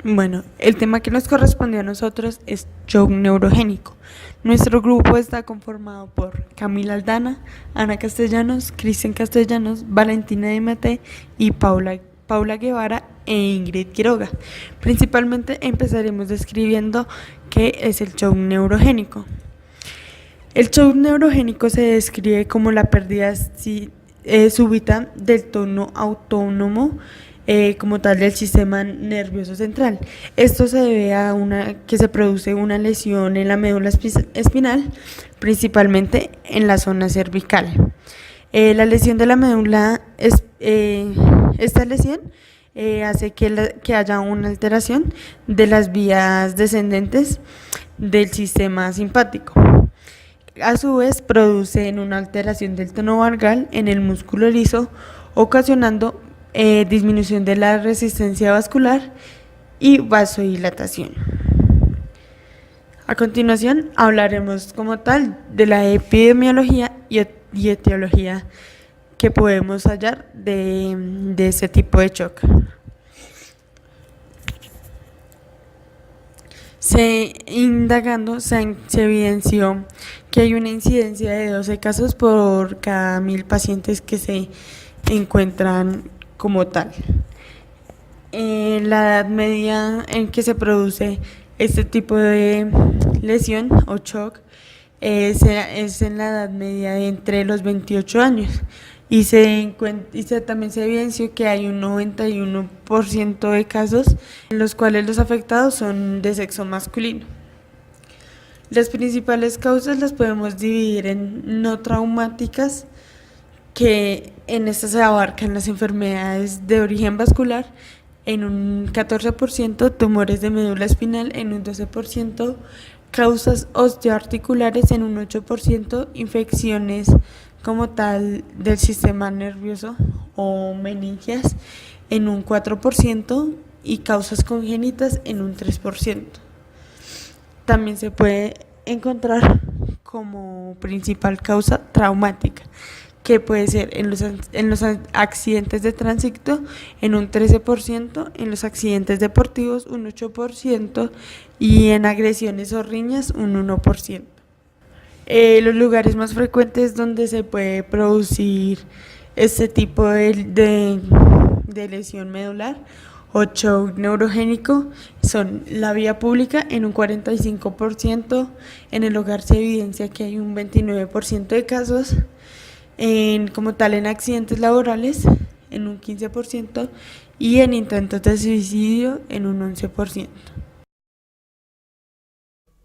Bueno, el tema que nos corresponde a nosotros es shock neurogénico. Nuestro grupo está conformado por Camila Aldana, Ana Castellanos, Cristian Castellanos, Valentina de Mate y Paula Guevara e Ingrid Quiroga. Principalmente empezaremos describiendo qué es el shock neurogénico. El shock neurogénico se describe como la pérdida súbita del tono autónomo como tal del sistema nervioso central. Esto se debe a que se produce una lesión en la médula espinal, principalmente en la zona cervical. La lesión de la médula, esta lesión hace que haya una alteración de las vías descendentes del sistema simpático. A su vez, producen una alteración del tono vagal en el músculo liso, ocasionando disminución de la resistencia vascular y vasodilatación. A continuación, hablaremos como tal de la epidemiología y etiología que podemos hallar de este tipo de shock. Indagando, se evidenció que hay una incidencia de 12 casos por cada 1000 pacientes que se encuentran como tal. La edad media en que se produce este tipo de lesión o shock es en la edad media de entre los 28 años y también se evidenció que hay un 91% de casos en los cuales los afectados son de sexo masculino. Las principales causas las podemos dividir en no traumáticas, que en estas se abarcan las enfermedades de origen vascular en un 14%, tumores de médula espinal en un 12%, causas osteoarticulares en un 8%, infecciones como tal del sistema nervioso o meningias en un 4% y causas congénitas en un 3%. También se puede encontrar como principal causa traumática, que puede ser en los accidentes de tránsito en un 13%, en los accidentes deportivos un 8% y en agresiones o riñas un 1%. Los lugares más frecuentes donde se puede producir este tipo de lesión medular o shock neurogénico son la vía pública en un 45%, en el hogar se evidencia que hay un 29% de casos, como tal en accidentes laborales en un 15% y en intentos de suicidio en un 11%.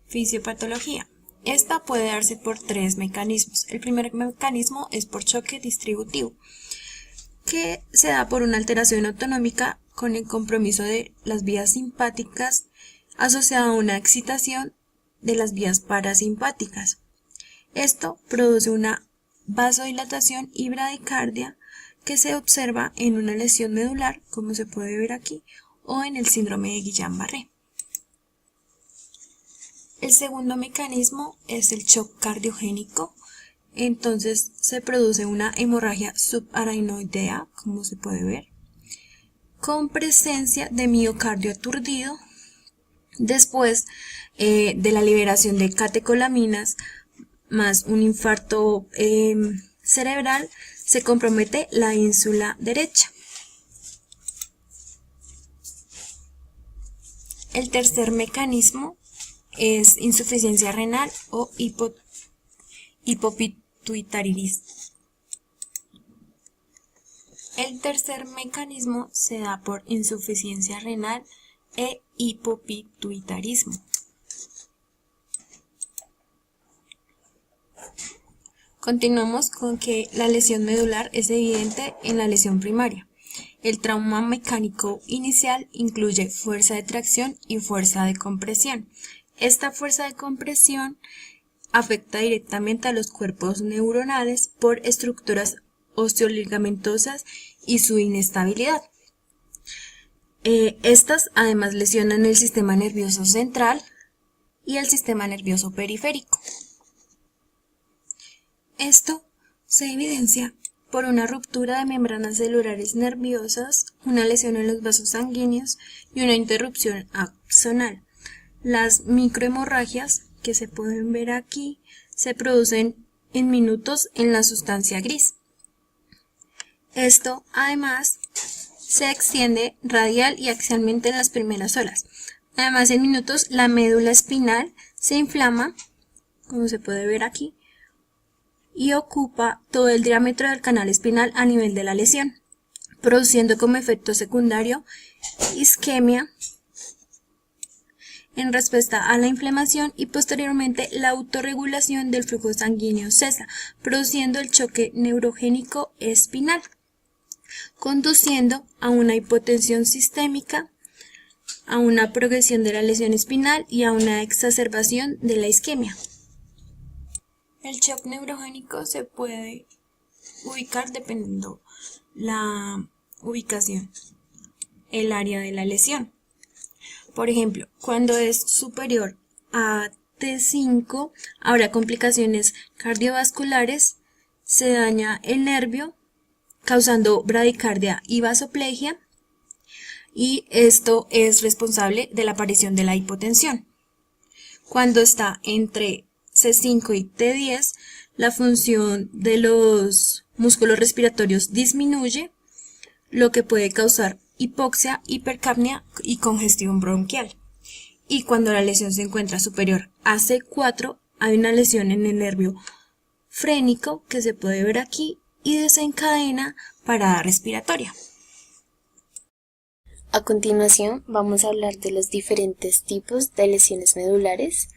Fisiopatología. Esta puede darse por tres mecanismos. El primer mecanismo es por choque distributivo, que se da por una alteración autonómica con el compromiso de las vías simpáticas asociada a una excitación de las vías parasimpáticas. Esto produce una vasodilatación y bradicardia que se observa en una lesión medular, como se puede ver aquí, o en el síndrome de Guillain-Barré. El segundo mecanismo es el shock cardiogénico. Entonces se produce una hemorragia subaracnoidea, como se puede ver, con presencia de miocardio aturdido. Después de la liberación de catecolaminas más un infarto cerebral, se compromete la ínsula derecha. El tercer mecanismo es insuficiencia renal o hipopituitarismo. El tercer mecanismo se da por insuficiencia renal e hipopituitarismo. Continuamos con que la lesión medular es evidente en la lesión primaria. El trauma mecánico inicial incluye fuerza de tracción y fuerza de compresión. Esta fuerza de compresión afecta directamente a los cuerpos neuronales por estructuras osteoligamentosas y su inestabilidad. Estas además lesionan el sistema nervioso central y el sistema nervioso periférico. Esto se evidencia por una ruptura de membranas celulares nerviosas, una lesión en los vasos sanguíneos y una interrupción axonal. Las microhemorragias, que se pueden ver aquí, se producen en minutos en la sustancia gris. Esto, además, se extiende radial y axialmente en las primeras horas. Además, en minutos, la médula espinal se inflama, como se puede ver aquí, y ocupa todo el diámetro del canal espinal a nivel de la lesión, produciendo como efecto secundario isquemia en respuesta a la inflamación y posteriormente la autorregulación del flujo sanguíneo cesa, produciendo el choque neurogénico espinal, conduciendo a una hipotensión sistémica, a una progresión de la lesión espinal y a una exacerbación de la isquemia. El shock neurogénico se puede ubicar dependiendo la ubicación, el área de la lesión. Por ejemplo, cuando es superior a T5, habrá complicaciones cardiovasculares, se daña el nervio, causando bradicardia y vasoplegia, y esto es responsable de la aparición de la hipotensión. Cuando está entre C5 y T10, la función de los músculos respiratorios disminuye, lo que puede causar hipoxia, hipercapnia y congestión bronquial. Y cuando la lesión se encuentra superior a C4, hay una lesión en el nervio frénico que se puede ver aquí y desencadena parada respiratoria. A continuación vamos a hablar de los diferentes tipos de lesiones medulares.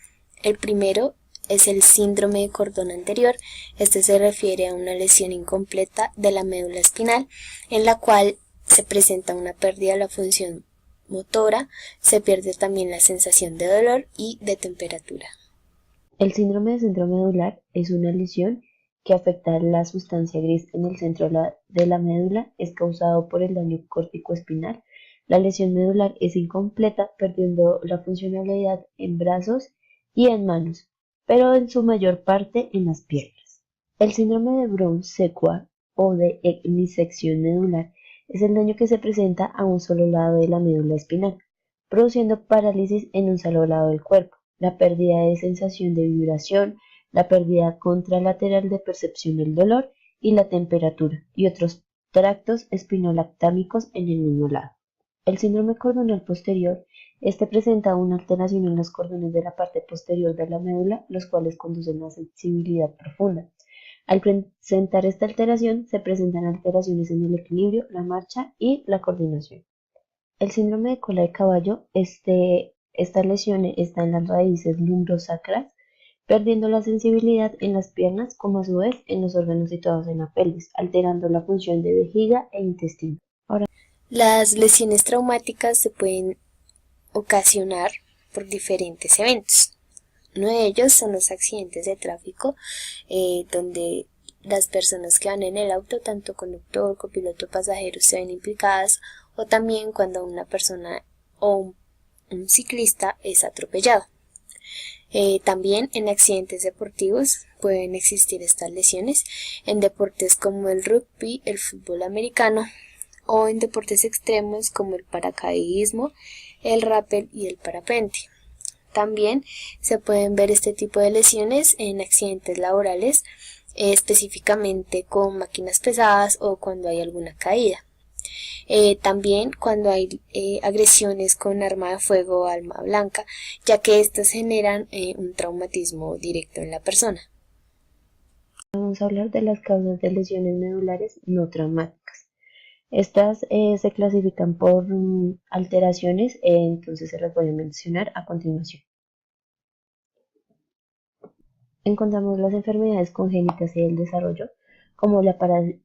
El primero es el síndrome de cordón anterior. Este se refiere a una lesión incompleta de la médula espinal en la cual se presenta una pérdida de la función motora, se pierde también la sensación de dolor y de temperatura. El síndrome de centro medular es una lesión que afecta la sustancia gris en el centro de la médula, es causado por el daño córtico-espinal. La lesión medular es incompleta, perdiendo la funcionalidad en brazos y en manos, pero en su mayor parte en las piernas. El síndrome de Brown-Séquard o de hemisección medular es el daño que se presenta a un solo lado de la médula espinal, produciendo parálisis en un solo lado del cuerpo, la pérdida de sensación de vibración, la pérdida contralateral de percepción del dolor y la temperatura, y otros tractos espinolactámicos en el mismo lado. El síndrome cordonal posterior, este presenta una alteración en los cordones de la parte posterior de la médula, los cuales conducen a sensibilidad profunda. Al presentar esta alteración, se presentan alteraciones en el equilibrio, la marcha y la coordinación. El síndrome de cola de caballo, esta lesión está en las raíces lumbrosacras, perdiendo la sensibilidad en las piernas, como a su vez en los órganos situados en la pelvis, alterando la función de vejiga e intestino. Las lesiones traumáticas se pueden ocasionar por diferentes eventos. Uno de ellos son los accidentes de tráfico, donde las personas que van en el auto, tanto conductor, copiloto, pasajeros, se ven implicadas, o también cuando una persona o un ciclista es atropellado. También en accidentes deportivos pueden existir estas lesiones en deportes como el rugby, el fútbol americano, o en deportes extremos como el paracaidismo, el rappel y el parapente. También se pueden ver este tipo de lesiones en accidentes laborales, específicamente con máquinas pesadas o cuando hay alguna caída. También cuando hay agresiones con arma de fuego o arma blanca, ya que estas generan un traumatismo directo en la persona. Vamos a hablar de las causas de lesiones medulares no traumáticas. Estas se clasifican por alteraciones, entonces se las voy a mencionar a continuación. Encontramos las enfermedades congénitas y el desarrollo, como la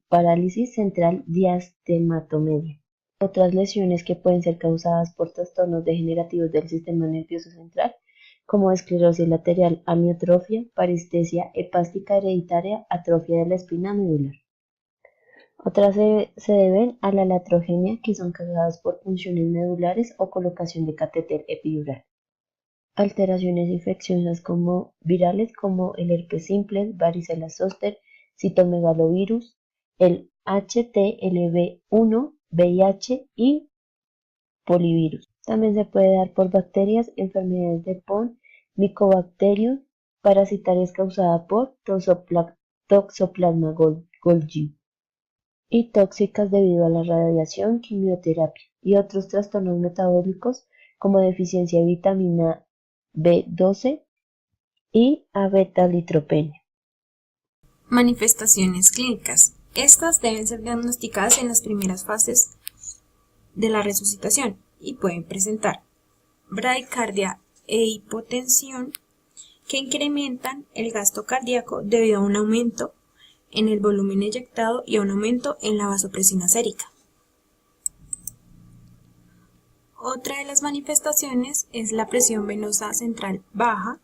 parálisis central diastematomedial. Otras lesiones que pueden ser causadas por trastornos degenerativos del sistema nervioso central, como esclerosis lateral, amiotrofia, parestesia hepática hereditaria, atrofia de la espina medular. Otras se deben a la iatrogenia, que son causadas por punciones medulares o colocación de catéter epidural. Alteraciones infecciosas virales como el herpes simplex, varicela zoster, citomegalovirus, el HTLV1, VIH y polivirus. También se puede dar por bacterias, enfermedades de Pohn, Mycobacterium parasitaria causada por Toxoplasma Golgi y tóxicas debido a la radiación, quimioterapia y otros trastornos metabólicos como deficiencia de vitamina B12 y abetalitropenia. Manifestaciones clínicas. Estas deben ser diagnosticadas en las primeras fases de la resucitación y pueden presentar bradicardia e hipotensión que incrementan el gasto cardíaco debido a un aumento en el volumen eyectado y a un aumento en la vasopresina sérica. Otra de las manifestaciones es la presión venosa central baja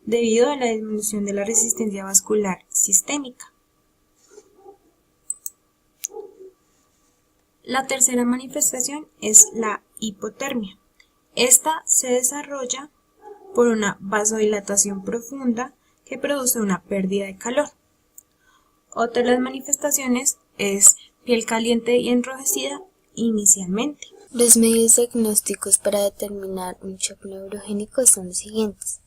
debido a la disminución de la resistencia vascular sistémica. La tercera manifestación es la hipotermia. Esta se desarrolla por una vasodilatación profunda que produce una pérdida de calor. Otra de las manifestaciones es piel caliente y enrojecida inicialmente. Los medios diagnósticos para determinar un shock neurogénico son los siguientes.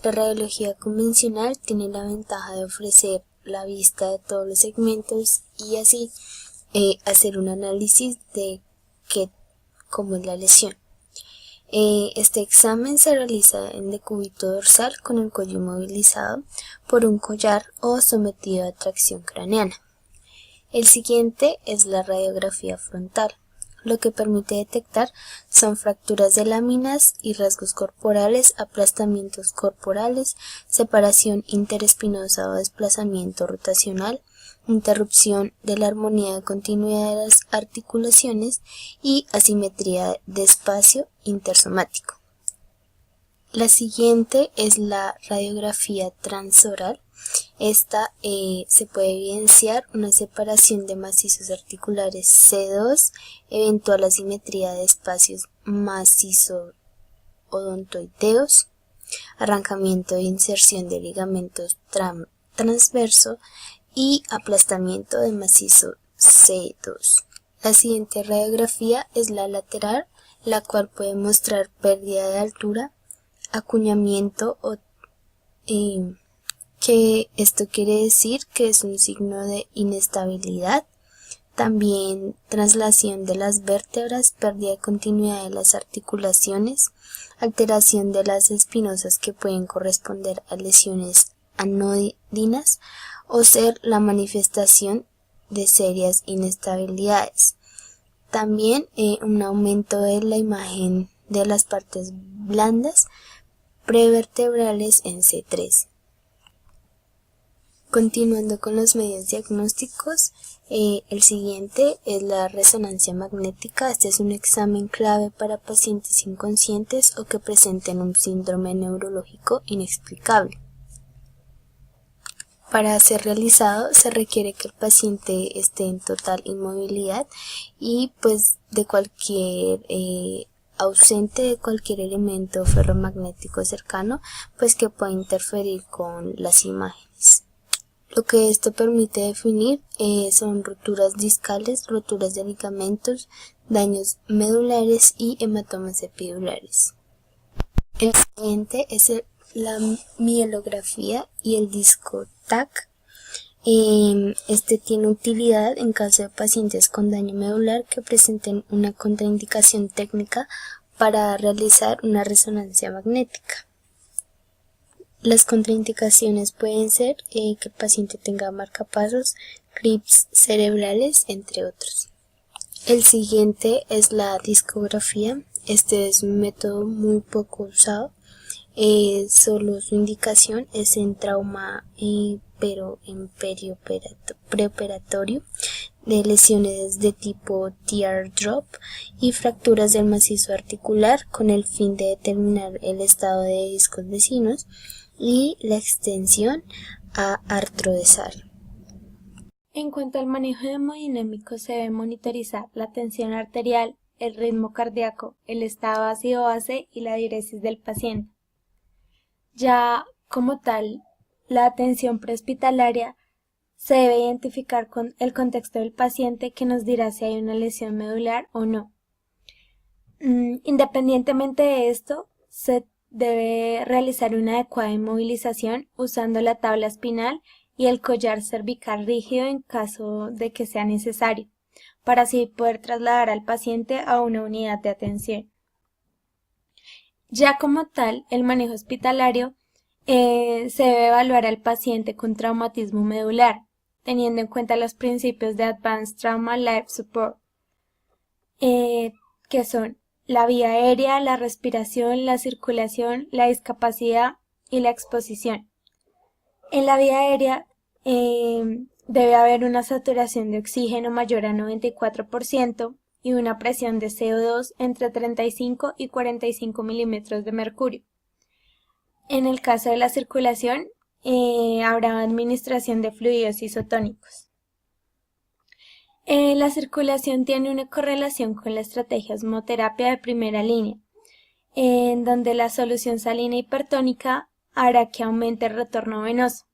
La radiología convencional tiene la ventaja de ofrecer la vista de todos los segmentos y así hacer un análisis de cómo es la lesión. Este examen se realiza en decúbito dorsal con el cuello inmovilizado por un collar o sometido a tracción craneana. El siguiente es la radiografía frontal. Lo que permite detectar son fracturas de láminas y rasgos corporales, aplastamientos corporales, separación interespinosa o desplazamiento rotacional, interrupción de la armonía de continuidad de las articulaciones y asimetría de espacio intersomático. La siguiente es la radiografía transoral. Esta se puede evidenciar una separación de macizos articulares C2, eventual asimetría de espacios macizo-odontoideos, arrancamiento e inserción de ligamentos transverso y aplastamiento de macizo C2. La siguiente radiografía es la lateral, la cual puede mostrar pérdida de altura, acuñamiento que esto quiere decir que es un signo de inestabilidad, también traslación de las vértebras, pérdida de continuidad de las articulaciones, alteración de las espinosas que pueden corresponder a lesiones anodinas o ser la manifestación de serias inestabilidades. También un aumento de la imagen de las partes blandas prevertebrales en C3. Continuando con los medios diagnósticos, el siguiente es la resonancia magnética. Este es un examen clave para pacientes inconscientes o que presenten un síndrome neurológico inexplicable. Para ser realizado se requiere que el paciente esté en total inmovilidad y pues de cualquier ausente de cualquier elemento ferromagnético cercano, pues que pueda interferir con las imágenes. Lo que esto permite definir son roturas discales, roturas de ligamentos, daños medulares y hematomas epidurales. El siguiente es la mielografía y el disco TAC. Este tiene utilidad en caso de pacientes con daño medular que presenten una contraindicación técnica para realizar una resonancia magnética. Las contraindicaciones pueden ser que el paciente tenga marcapasos, clips cerebrales, entre otros. El siguiente es la discografía. Este es un método muy poco usado. Solo su indicación es en trauma, pero en preoperatorio, de lesiones de tipo teardrop y fracturas del macizo articular con el fin de determinar el estado de discos vecinos y la extensión a artrodesal. En cuanto al manejo hemodinámico, se debe monitorizar la tensión arterial, el ritmo cardíaco, el estado ácido-base y la diuresis del paciente. Ya como tal, la atención prehospitalaria Se debe identificar con el contexto del paciente que nos dirá si hay una lesión medular o no. Independientemente de esto, se debe realizar una adecuada inmovilización usando la tabla espinal y el collar cervical rígido en caso de que sea necesario, para así poder trasladar al paciente a una unidad de atención. Ya como tal, el manejo hospitalario se debe evaluar al paciente con traumatismo medular, teniendo en cuenta los principios de Advanced Trauma Life Support, que son la vía aérea, la respiración, la circulación, la discapacidad y la exposición. En la vía aérea debe haber una saturación de oxígeno mayor a 94% y una presión de CO2 entre 35 y 45 milímetros de mercurio. En el caso de la circulación, habrá administración de fluidos isotónicos. La circulación tiene una correlación con la estrategia osmoterapia de primera línea, en donde la solución salina hipertónica hará que aumente el retorno venoso.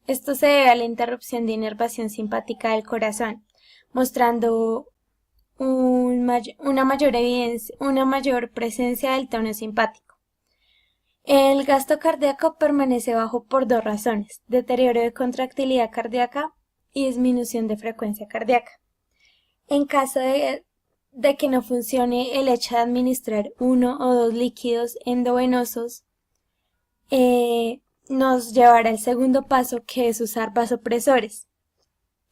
Esto se debe a la interrupción de inervación simpática del corazón, mostrando una mayor presencia del tono simpático. El gasto cardíaco permanece bajo por dos razones: deterioro de contractilidad cardíaca y disminución de frecuencia cardíaca. En caso de que no funcione el hecho de administrar uno o dos líquidos endovenosos, nos llevará al segundo paso, que es usar vasopresores,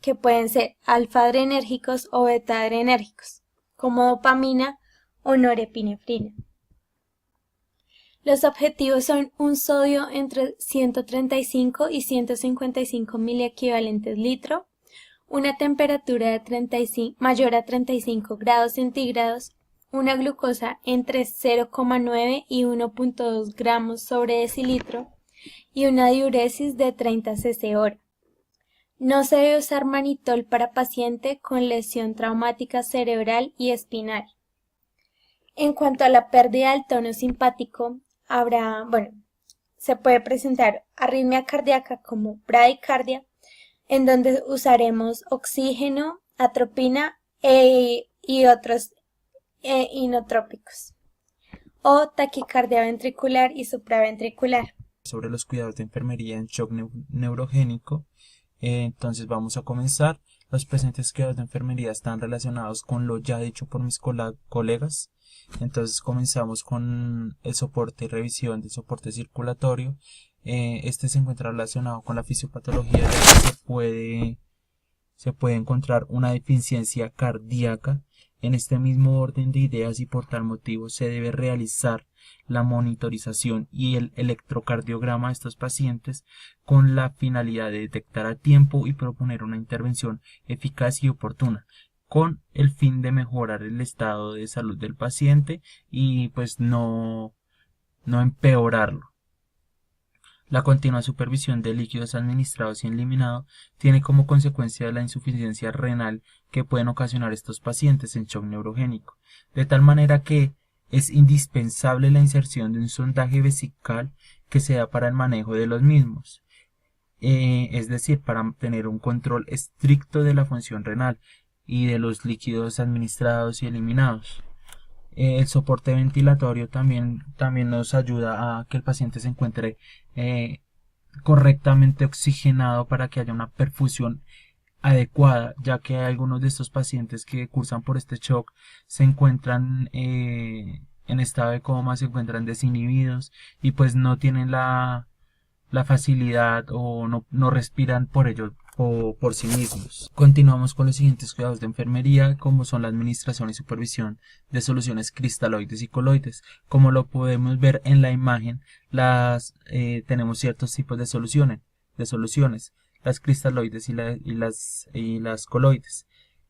que pueden ser alfa-adrenérgicos o beta-adrenérgicos, como dopamina o norepinefrina. Los objetivos son un sodio entre 135 y 155 miliequivalentes litro, una temperatura de mayor a 35 grados centígrados, una glucosa entre 0,9 y 1,2 gramos sobre decilitro y una diuresis de 30 cc/hora. No se debe usar manitol para paciente con lesión traumática cerebral y espinal. En cuanto a la pérdida del tono simpático, se puede presentar arritmia cardíaca como bradicardia, en donde usaremos oxígeno, atropina y otros inotrópicos, o taquicardia ventricular y supraventricular. Sobre los cuidados de enfermería en shock neurogénico. Entonces vamos a comenzar. Los presentes cuidados de enfermería están relacionados con lo ya dicho por mis colegas. Entonces comenzamos con el soporte y revisión del soporte circulatorio. Este se encuentra relacionado con la fisiopatología, ya que se puede encontrar una deficiencia cardíaca. En este mismo orden de ideas y por tal motivo se debe realizar la monitorización y el electrocardiograma de estos pacientes con la finalidad de detectar a tiempo y proponer una intervención eficaz y oportuna, con el fin de mejorar el estado de salud del paciente y pues no empeorarlo. La continua supervisión de líquidos administrados y eliminados tiene como consecuencia la insuficiencia renal que pueden ocasionar estos pacientes en shock neurogénico, de tal manera que es indispensable la inserción de un sondaje vesical que sea para el manejo de los mismos, es decir, para tener un control estricto de la función renal y de los líquidos administrados y eliminados. El soporte ventilatorio también nos ayuda a que el paciente se encuentre correctamente oxigenado para que haya una perfusión adecuada, ya que hay algunos de estos pacientes que cursan por este shock se encuentran en estado de coma, se encuentran desinhibidos y pues no tienen la facilidad o no respiran por ello por sí mismos. Continuamos con los siguientes cuidados de enfermería, como son la administración y supervisión de soluciones cristaloides y coloides. Como lo podemos ver en la imagen, tenemos ciertos tipos de soluciones, las cristaloides y las coloides.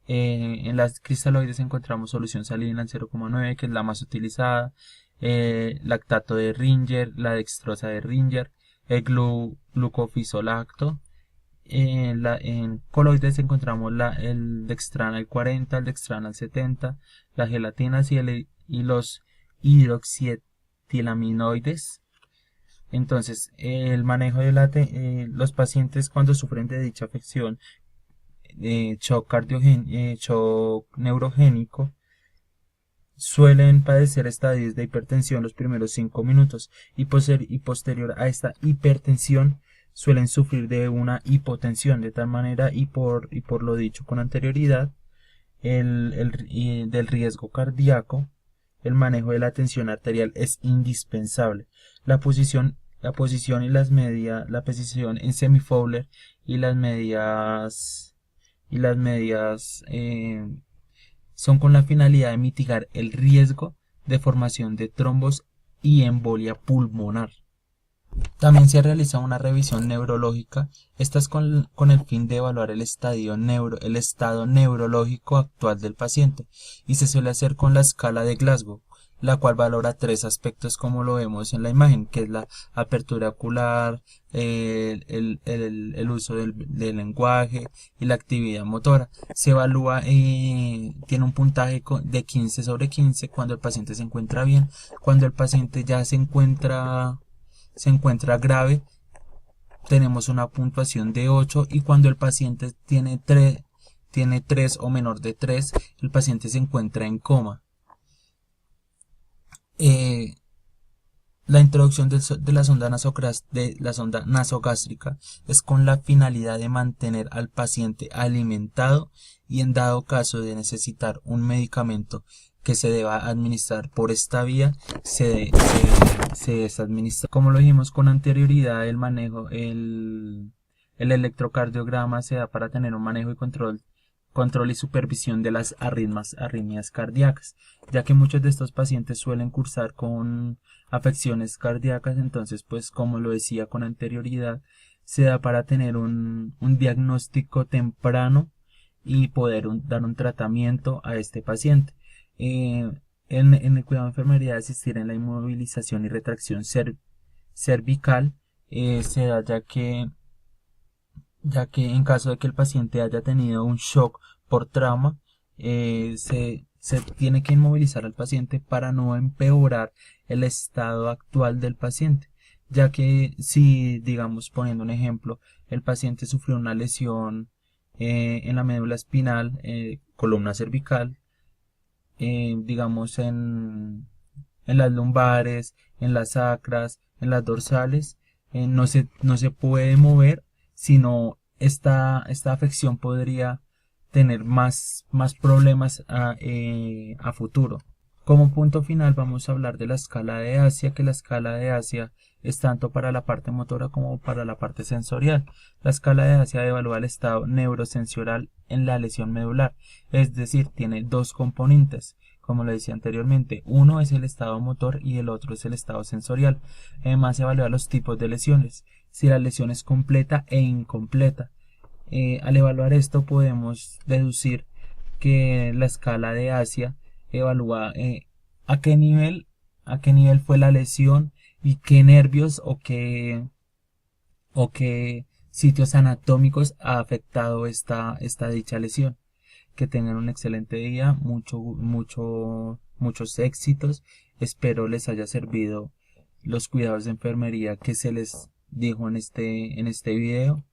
En las cristaloides encontramos solución salina en 0,9, que es la más utilizada, lactato de Ringer, la dextrosa de Ringer, el glucofisolacto. En coloides encontramos el dextrana al 40, el dextrana al 70, las gelatinas y los hidroxietilaminoides. Entonces, el manejo de los pacientes cuando sufren de dicha afección, shock neurogénico, suelen padecer estadios de hipertensión los primeros 5 minutos y posterior a esta hipertensión suelen sufrir de una hipotensión, de tal manera y por lo dicho con anterioridad, del riesgo cardíaco, el manejo de la tensión arterial es indispensable. La posición y la posición en semi-Fowler y las medias son con la finalidad de mitigar el riesgo de formación de trombos y embolia pulmonar. También se realiza una revisión neurológica, esta es con el fin de evaluar el estado neurológico actual del paciente, y se suele hacer con la escala de Glasgow, la cual valora 3 aspectos como lo vemos en la imagen, que es la apertura ocular, el uso del lenguaje y la actividad motora. Se evalúa, tiene un puntaje de 15/15 cuando el paciente se encuentra bien. Cuando el paciente ya se encuentra grave, tenemos una puntuación de 8, y cuando el paciente tiene 3 o menor de 3, el paciente se encuentra en coma. La introducción de la sonda nasogástrica es con la finalidad de mantener al paciente alimentado y, en dado caso de necesitar un medicamento que se deba administrar por esta vía, se administra. Como lo dijimos con anterioridad, el electrocardiograma se da para tener un manejo y control y supervisión de las arritmias cardíacas, ya que muchos de estos pacientes suelen cursar con afecciones cardíacas. Entonces, pues como lo decía con anterioridad, se da para tener un diagnóstico temprano y poder dar un tratamiento a este paciente. En el cuidado de enfermería, asistir en la inmovilización y retracción cervical se da ya que en caso de que el paciente haya tenido un shock por trauma, se tiene que inmovilizar al paciente para no empeorar el estado actual del paciente, ya que si, digamos, poniendo un ejemplo, el paciente sufrió una lesión en la médula espinal, columna cervical, digamos en las lumbares, en las sacras, en las dorsales, no se puede mover, sino esta afección podría tener más problemas a futuro. Como punto final vamos a hablar de la escala de Asia, que la escala de Asia es tanto para la parte motora como para la parte sensorial. La escala de Asia evalúa el estado neurosensorial en la lesión medular, es decir, tiene 2 componentes, como lo decía anteriormente. Uno es el estado motor y el otro es el estado sensorial. Además, evalúa los tipos de lesiones, si la lesión es completa e incompleta. Al evaluar esto podemos deducir que la escala de Asia evalúa a qué nivel fue la lesión y qué nervios o qué sitios anatómicos ha afectado esta dicha lesión. Que tengan un excelente día, muchos éxitos. Espero les haya servido los cuidados de enfermería que se les dijo en este video.